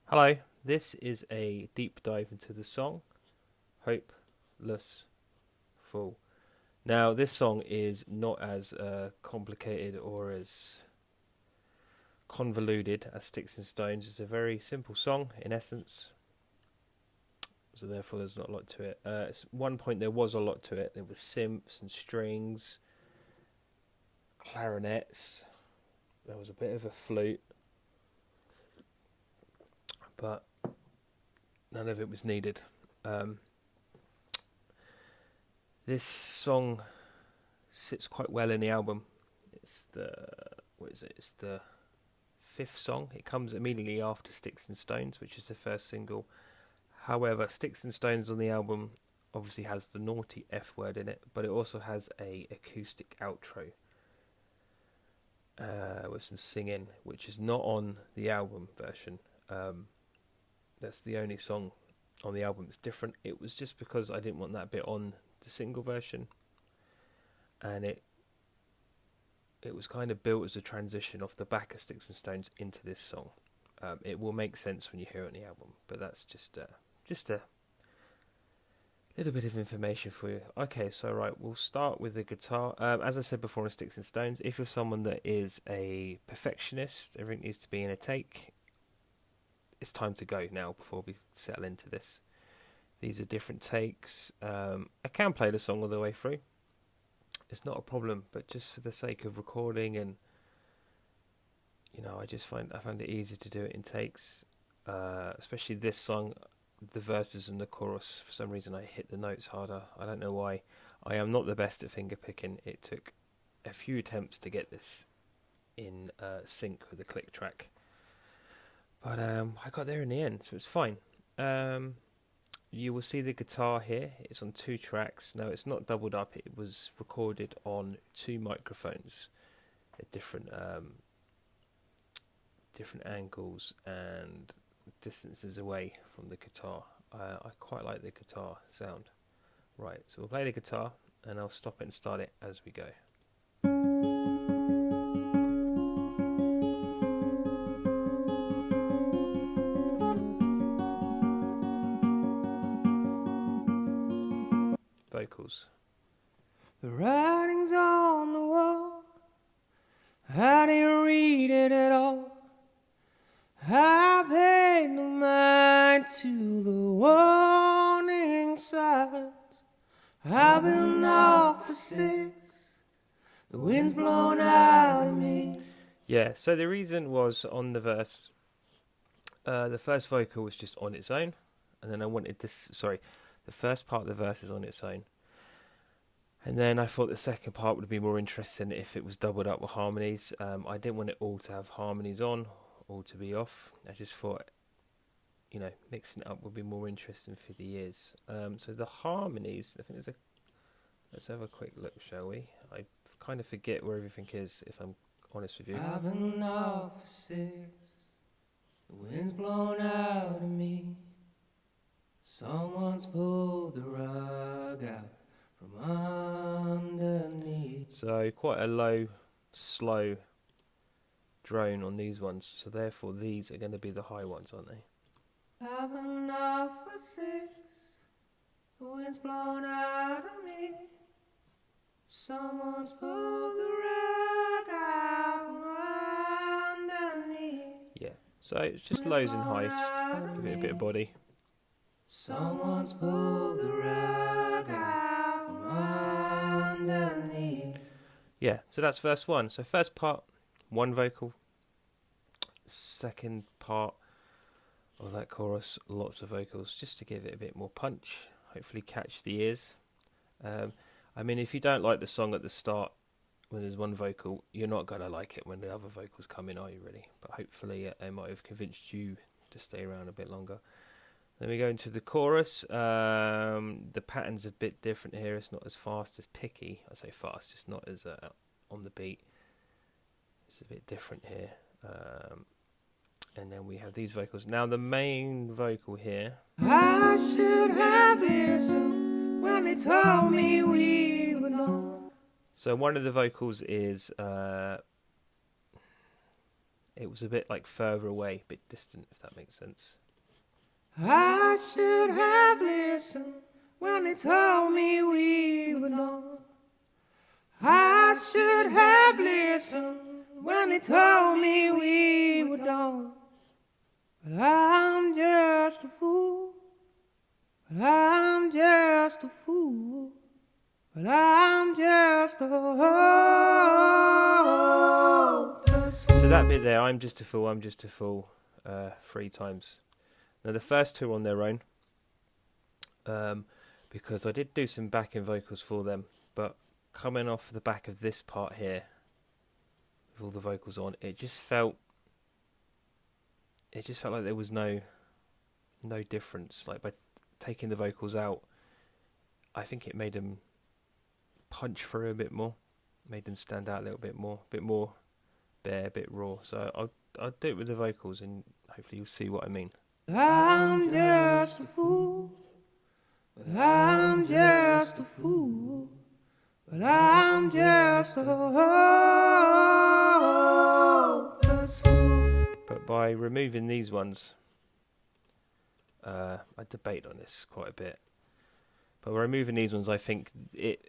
Hello, this is a deep dive into the song Hopeless Fool. Now, this song is not as complicated or as convoluted as Sticks and Stones. It's a very simple song in essence, so therefore there's not a lot to it. At one point there was a lot to it. There was synths and strings, clarinets, there was a bit of a flute, but none of it was needed. This song sits quite well in the album. It's It's the fifth song. It comes immediately after Sticks and Stones, which is the first single. However, Sticks and Stones on the album obviously has the naughty F word in it, but it also has a acoustic outro with some singing, which is not on the album version. That's the only song on the album that's different. It was just because I didn't want that bit on the single version, and it was kind of built as a transition off the back of Sticks and Stones into this song. It will make sense when you hear it on the album, but that's just a little bit of information for you. Okay, so right, we'll start with the guitar. As I said before on Sticks and Stones, if you're someone that is a perfectionist, everything needs to be in a take, it's time to go now before we settle into this. These are different takes. I can play the song all the way through. It's not a problem, but just for the sake of recording and, I found it easier to do it in takes. Especially this song, the verses and the chorus. For some reason, I hit the notes harder. I don't know why. I am not the best at finger picking. It took a few attempts to get this in sync with the click track, but I got there in the end, so it's fine. You will see the guitar here. It's on two tracks. Now, it's not doubled up. It was recorded on two microphones at different angles and distances away from the guitar. I quite like the guitar sound. Right, so we'll play the guitar and I'll stop it and start it as we go. Vocals. The writing's on the wall, I didn't read it at all. I paid no mind to the warning signs. I've been off for 6, the wind's blown out of me. Yeah, so the reason was on the verse, the first vocal was just on its own, and then I wanted this, the first part of the verse is on its own. And then I thought the second part would be more interesting if it was doubled up with harmonies. I didn't want it all to have harmonies on, all to be off. I just thought, mixing it up would be more interesting for the ears. So the harmonies, I think let's have a quick look, shall we? I kind of forget where everything is, if I'm honest with you. I've been off for 6, the wind's blown out of me. Someone's pulled the rug out from underneath. So quite a low, slow drone on these ones. So therefore these are going to be the high ones, aren't they? I've been off for 6, the wind's blown out of me. Someone's pulled the rug out from underneath. Yeah. So it's just lows and highs, just give it a bit of body. Someone's pulled the rug out from underneath. Yeah, so that's verse 1. So first part, one vocal. Second part of that chorus, lots of vocals, just to give it a bit more punch. Hopefully catch the ears. If you don't like the song at the start, when there's one vocal, you're not going to like it when the other vocals come in, are you really? But hopefully it might have convinced you to stay around a bit longer. Then we go into the chorus. The pattern's a bit different here. It's not as fast as picky. I say fast, just not as on the beat. It's a bit different here. And then we have these vocals. Now the main vocal here. I should have listened when they told me we would know. So one of the vocals is it was a bit like further away, a bit distant, if that makes sense. I should have listened when they told me we were done. I should have listened when they told me we were done. But I'm just a fool. But I'm just a fool. But I'm just a hopeless fool. So that bit there, I'm just a fool, 3 times. Now the first 2 on their own, because I did do some backing vocals for them, but coming off the back of this part here, with all the vocals on, it just felt like there was no difference. Like by taking the vocals out, I think it made them punch through a bit more, made them stand out a little bit more bare, a bit raw. So I'll do it with the vocals, and hopefully you'll see what I mean. I'm just a fool. But I'm just a fool. But I'm just a hopeless fool. But by removing these ones, I debate on this quite a bit. But by removing these ones, I think it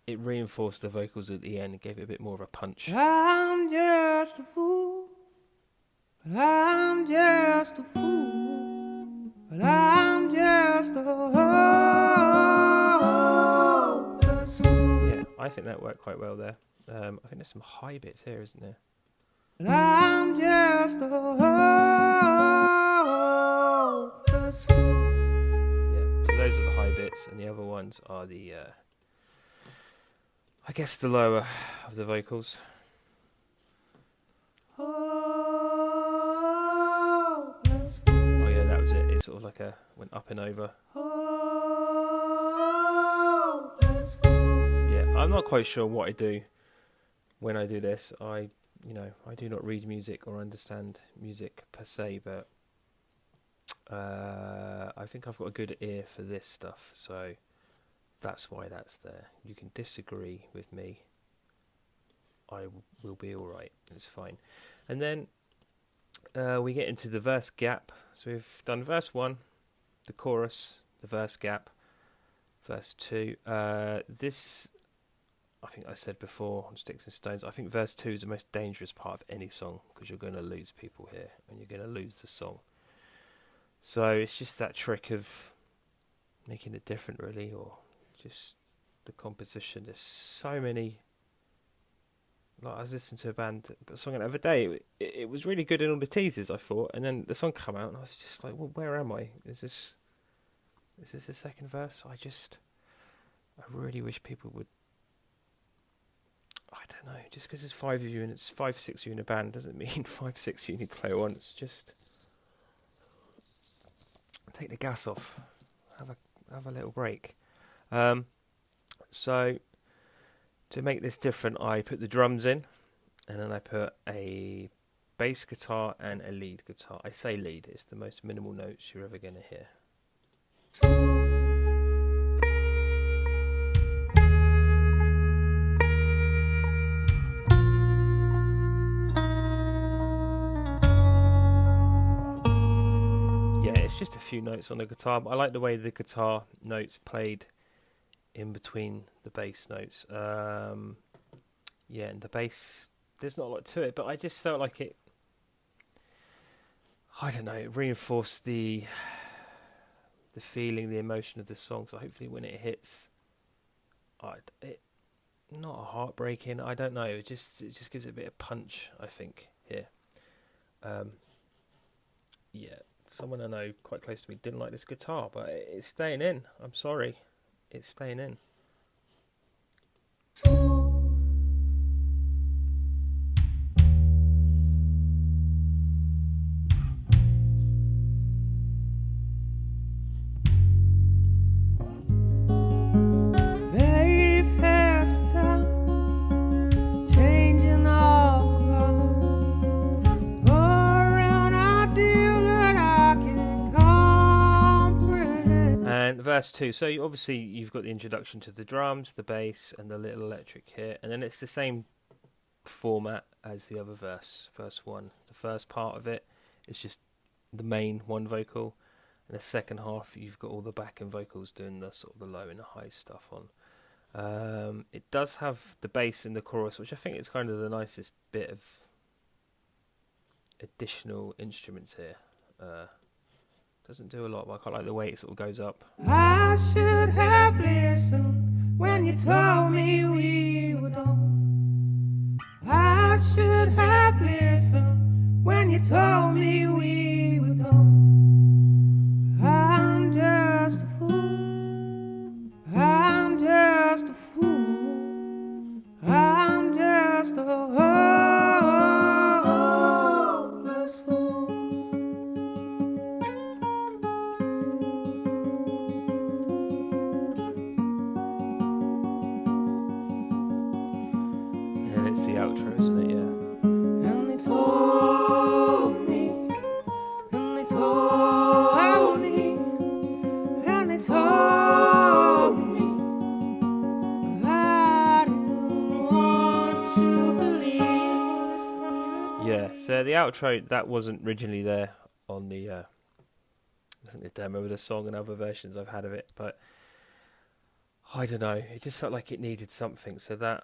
reinforced the vocals at the end and gave it a bit more of a punch. I'm just a fool. But I'm just a fool. But I'm just a hopeless fool. Yeah, I think that worked quite well there. I think there's some high bits here, isn't there? But I'm just a hopeless fool. Yeah, so those are the high bits, and the other ones are the, I guess, the lower of the vocals. Hopeless fool. Oh yeah, that was it. It sort of like went up and over. Hopeless fool. Yeah, I'm not quite sure what I do when I do this. I do not read music or understand music per se, but I think I've got a good ear for this stuff, so that's why that's there. You can disagree with me. I will be alright. It's fine. And then we get into the verse gap. So we've done verse 1, the chorus, the verse gap, verse 2. This, I think I said before on Sticks and Stones, I think verse 2 is the most dangerous part of any song, because you're going to lose people here and you're going to lose the song. So it's just that trick of making it different, really, or just the composition. There's so many. Like, I was listening to a song the other day. It was really good in all the teasers, I thought, and then the song came out, and I was just like, "Well, where am I? Is this the second verse?" I really wish people would. I don't know. Just because there's 5 of you and it's 5, 6 of you in a band doesn't mean 5, 6 of you need to play at once. Just take the gas off. Have a little break. So to make this different, I put the drums in, and then I put a bass guitar and a lead guitar. I say lead, it's the most minimal notes you're ever going to hear. Yeah, it's just a few notes on the guitar, but I like the way the guitar notes played in between the bass notes. Yeah, and the bass, there's not a lot to it, but I just felt like it, I don't know, it reinforced the feeling, the emotion of the song. So hopefully when it hits, it not heartbreaking, I don't know, it just gives it a bit of punch, I think, here. Yeah, someone I know quite close to me didn't like this guitar, but it's staying in. I'm sorry, it's staying in. Verse 2, so obviously you've got the introduction to the drums, the bass, and the little electric here, and then it's the same format as the other verse one. The first part of it is just the main one vocal, and the second half you've got all the backing vocals doing the sort of the low and the high stuff on. It does have the bass in the chorus, which I think is kind of the nicest bit of additional instruments here. Doesn't do a lot, but I quite like the way it sort of goes up. I should have listened when you told me we were done. I should have listened when you told me we were done. I'm just a fool. I'm just a fool. I'm just a hopeless fool. And it's the outro, isn't it? Yeah. And they told me, and they told me, and they told me, but I didn't want to believe. Yeah, so the outro, that wasn't originally there on the I think the demo of the song and other versions I've had of it, but I don't know, it just felt like it needed something, so that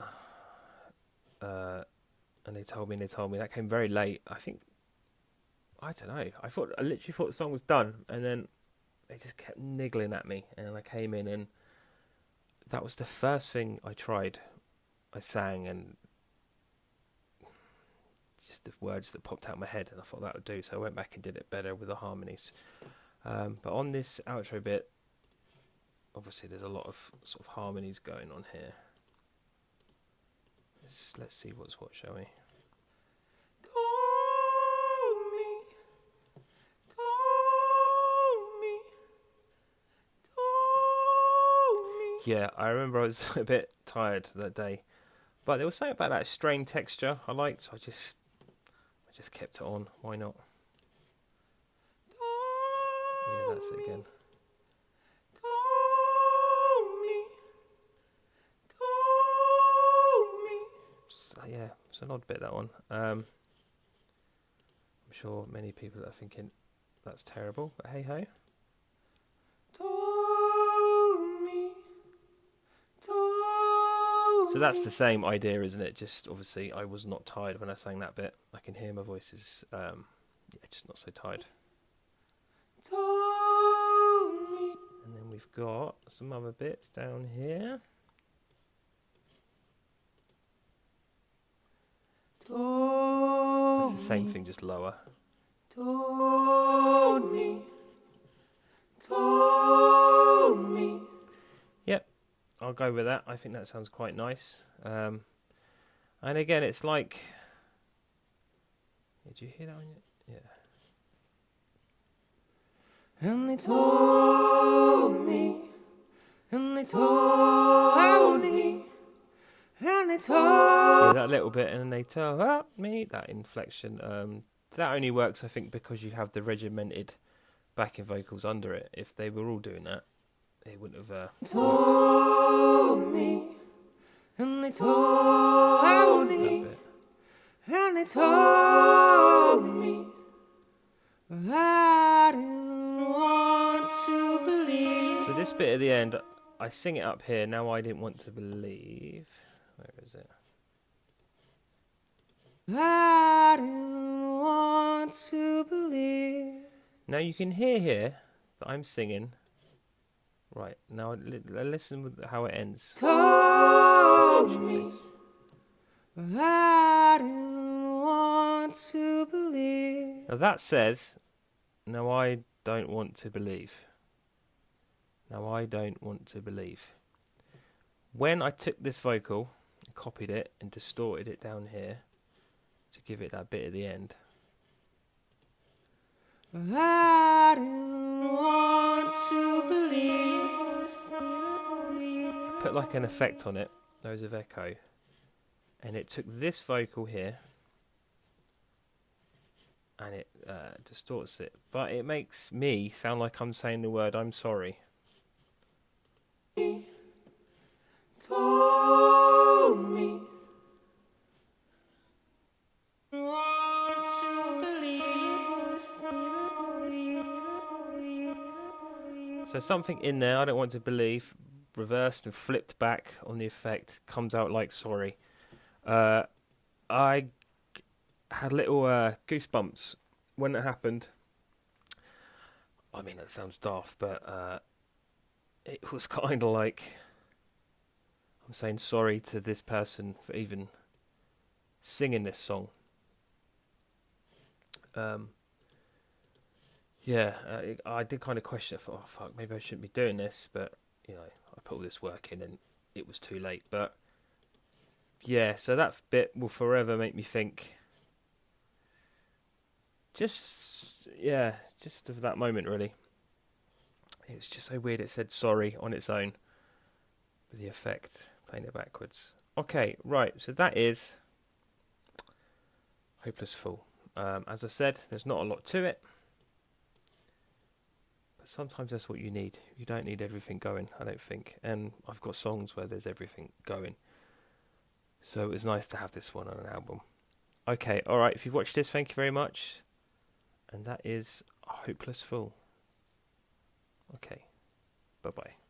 and they told me that came very late. I think, I don't know, I literally thought the song was done, and then they just kept niggling at me, and I came in and that was the first thing I tried. I sang, and just the words that popped out of my head, and I thought that would do, so I went back and did it better with the harmonies. But on this outro bit, obviously there's a lot of sort of harmonies going on here. Let's see what's what, shall we? Told me, told me, told me. Yeah, I remember I was a bit tired that day, but there was something about that strained texture I liked, so I just kept it on. Why not? Yeah, that's it again. So, yeah, it's an odd bit, that one. I'm sure many people are thinking that's terrible, but hey ho. So that's the same idea, isn't it? Just obviously I was not tired when I sang that bit. I can hear my voice is just not so tired. And then we've got some other bits down here. It's the same thing, just lower. Told me. Yep, I'll go with that. I think that sounds quite nice. And again, it's like... Did you hear that one? Yeah. And they told me, and they told me, and they told Yeah, that little bit, and then they told me, that inflection. That only works, I think, because you have the regimented backing vocals under it. If they were all doing that, they wouldn't have told me, and they told me, and they told me, but I didn't want to believe. So this bit at the end, I sing it up here. Now I didn't want to believe. Where is it? I didn't want to believe. Now you can hear here that I'm singing. Right, now listen with how it ends. Told me, but I didn't want to believe. Now that says, no, I don't want to believe. Now I don't want to believe. When I took this vocal, copied it and distorted it down here to give it that bit at the end. But I didn't want to believe. I put like an effect on it, those of echo, and it took this vocal here and it distorts it, but it makes me sound like I'm saying the word I'm sorry. Told me, So something in there, I don't want to believe, reversed and flipped back on the effect, comes out like sorry. I had little goosebumps when it happened. I mean, that sounds daft, but it was kind of like I'm saying sorry to this person for even singing this song. Um, yeah, I did kind of question. I thought, oh fuck, maybe I shouldn't be doing this, but I put all this work in and it was too late. But yeah, so that bit will forever make me think. Just of that moment, really. It was just so weird. It said sorry on its own with the effect playing it backwards. Okay, right. So that is Hopeless Fool. As I said, there's not a lot to it. But sometimes that's what you need. You don't need everything going, I don't think. And I've got songs where there's everything going. So it was nice to have this one on an album. Okay, alright. If you've watched this, thank you very much. And that is Hopeless Fool. Okay, bye-bye.